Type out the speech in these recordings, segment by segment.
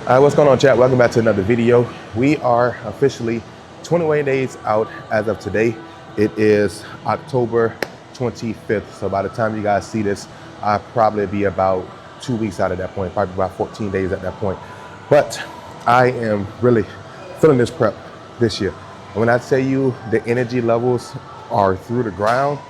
What's going on, chat? Welcome back to another video. We are officially 21 days out as of today. It is October 25th. So by the time you guys see this, I'll probably be about 2 weeks out at that point, probably about 14 days at that point. But I am really feeling this prep this year. And when I tell you the energy levels are through the ground,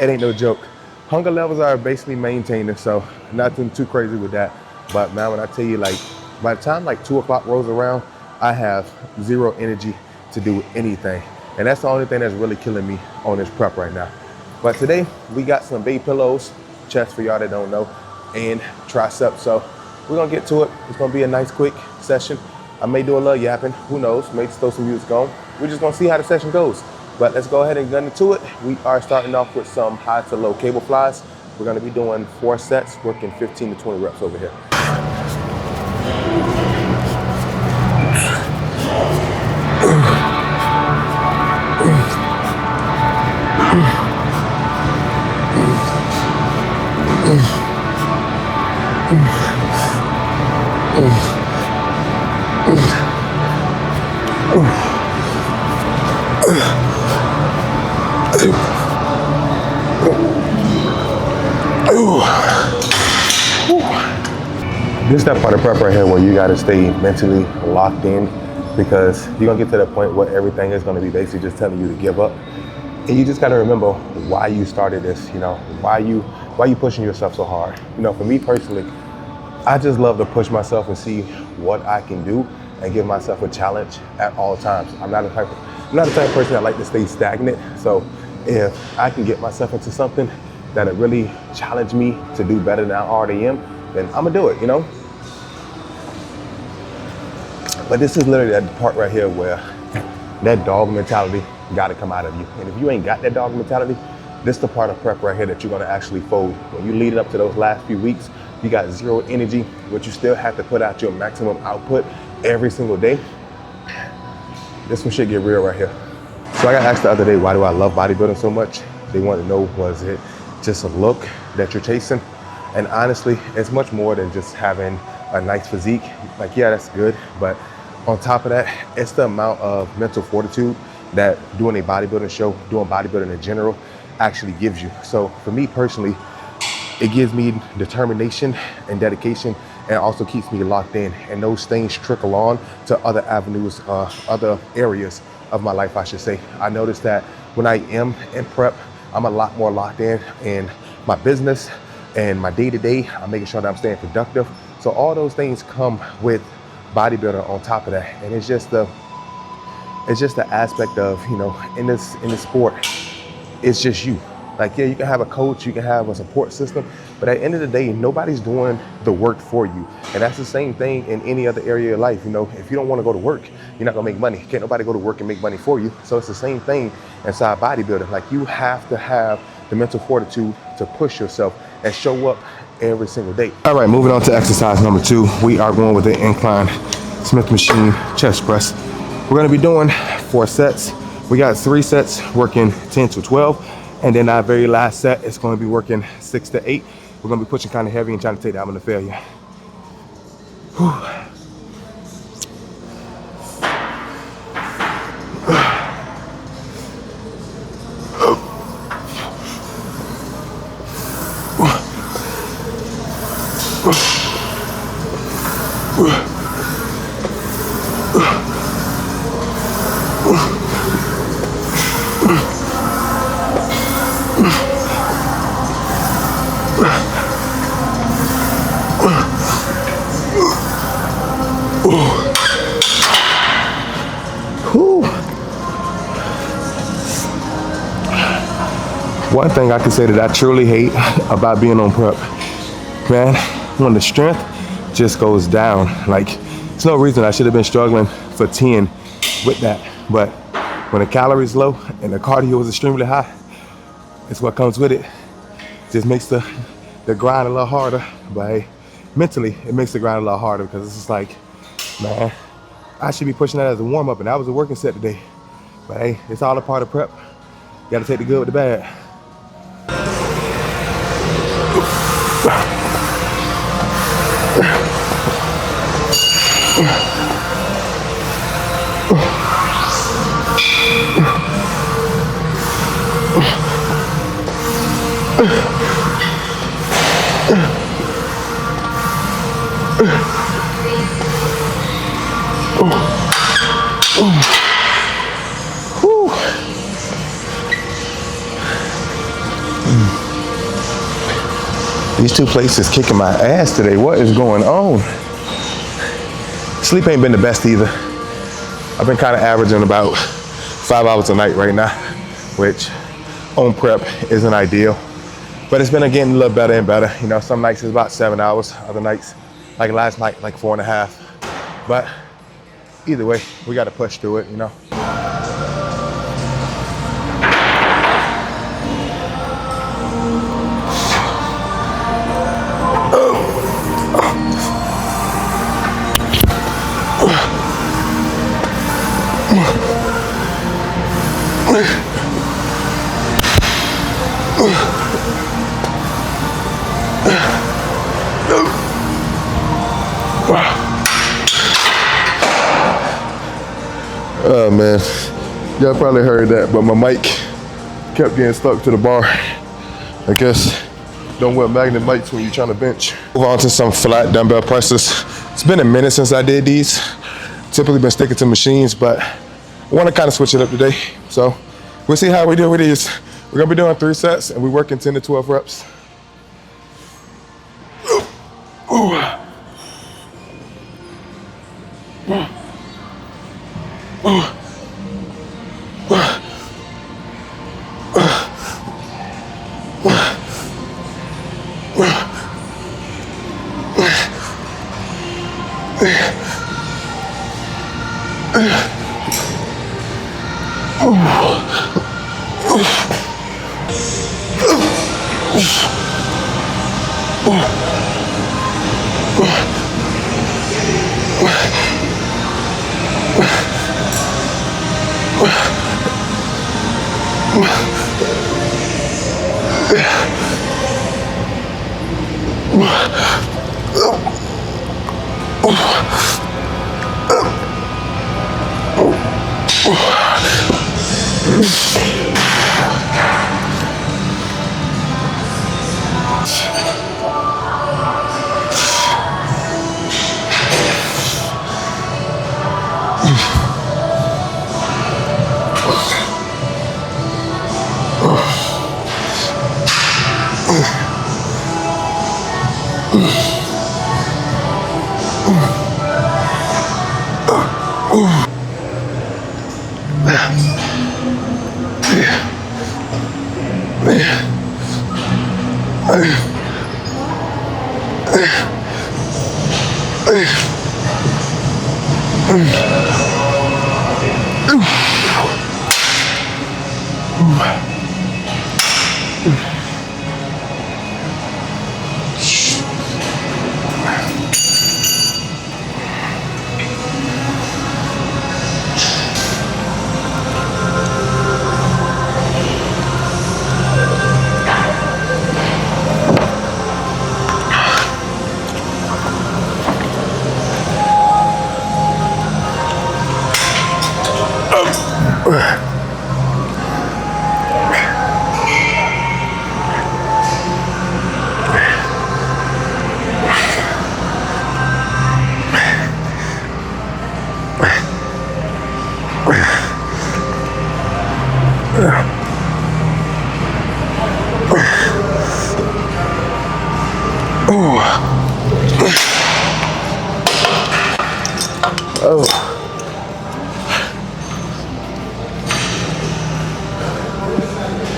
it ain't no joke. Hunger levels are basically maintaining, so nothing too crazy with that. But man, when I tell you, like, by the time like 2 o'clock rolls around, I have zero energy to do anything. And that's the only thing that's really killing me on this prep right now. But today we got some baby pillows, chest for y'all that don't know, and tricep. So we're gonna get to it. It's gonna be a nice quick session. I may do a little yapping, who knows, maybe throw some music on. We're just gonna see how the session goes. But let's go ahead and get into it. We are starting off with some high to low cable flies. We're gonna be doing 4 sets, working 15 to 20 reps over here. This is that part of prep right here where you gotta stay mentally locked in, because you're gonna get to that point where everything is gonna be basically just telling you to give up. And you just gotta remember why you started this, you know, why you pushing yourself so hard. You know, for me personally, I just love to push myself and see what I can do and give myself a challenge at all times. I'm not the type of person that like to stay stagnant. So if I can get myself into something that'll really challenge me to do better than I already am, then I'm gonna do it, you know? But this is literally that part right here where that dog mentality gotta come out of you. And if you ain't got that dog mentality, this is the part of prep right here that you're gonna actually fold. When you lead it up to those last few weeks, you got zero energy, but you still have to put out your maximum output every single day. This one should get real right here. So I got asked the other day, why do I love bodybuilding so much? They want to know, was it just a look that you're chasing? And honestly, it's much more than just having a nice physique. Like, yeah, that's good, but on top of that, it's the amount of mental fortitude that doing a bodybuilding show, doing bodybuilding in general, actually gives you. So for me personally, it gives me determination and dedication, and also keeps me locked in. And those things trickle on to other avenues, other areas of my life, I should say. I noticed that when I am in prep, I'm a lot more locked in my business and my day-to-day. I'm making sure that I'm staying productive. So all those things come with bodybuilding on top of that. And it's just the aspect of, you know, in this sport, it's just you. Like, yeah, you can have a coach, you can have a support system, but at the end of the day, nobody's doing the work for you. And that's the same thing in any other area of your life. You know, if you don't want to go to work, you're not gonna make money. Can't nobody go to work and make money for you. So it's the same thing inside bodybuilding. Like, you have to have the mental fortitude to push yourself and show up every single day. All right, moving on to exercise number 2. We are going with the Incline Smith machine chest press. We're gonna be doing 4 sets. We got 3 sets working 10 to 12. And then our very last set is going to be working 6 to 8. We're going to be pushing kind of heavy and trying to take that one to failure. Whew. One thing I can say that I truly hate about being on prep, man, when the strength just goes down. Like, there's no reason I should have been struggling for 10 with that. But when the calories low and the cardio is extremely high, it's what comes with it. Just makes the grind a little harder. But hey, mentally, it makes the grind a little harder, because it's just like, man, I should be pushing that as a warm-up, and that was a working set today. But hey, it's all a part of prep. You gotta take the good with the bad. These 2 plates is kicking my ass today. What is going on? Sleep ain't been the best either. I've been kind of averaging about 5 hours a night right now, which on prep isn't ideal. But it's been getting a little better and better. You know, some nights it's about 7 hours, other nights, like last night, like 4.5. But either way, we got to push through it, you know. Oh man, y'all probably heard that, but my mic kept getting stuck to the bar. I guess don't wear magnet mics when you're trying to bench. Move on to some flat dumbbell presses. It's been a minute since I did these. Typically been sticking to machines, but I want to kind of switch it up today. So we'll see how we do with these. We're gonna be doing 3 sets and we're working 10 to 12 reps.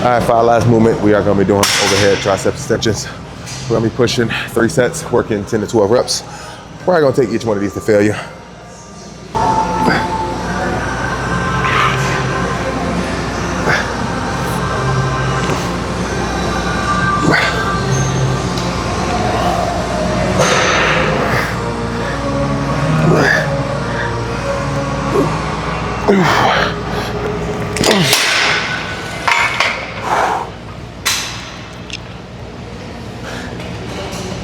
All right, for our last movement, we are gonna be doing overhead tricep extensions. We're gonna be pushing 3 sets, working 10 to 12 reps. We're probably gonna take each one of these to failure.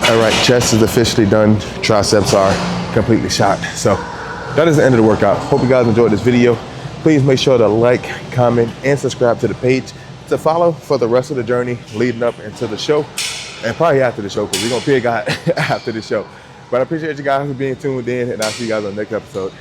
All right, chest is officially done. Triceps are completely shot. So that is the end of the workout. Hope you guys enjoyed this video. Please make sure to like, comment, and subscribe to the page to follow for the rest of the journey leading up into the show, and probably after the show, because we're gonna pig out after the show. But I appreciate you guys for being tuned in, and I'll see you guys on the next episode.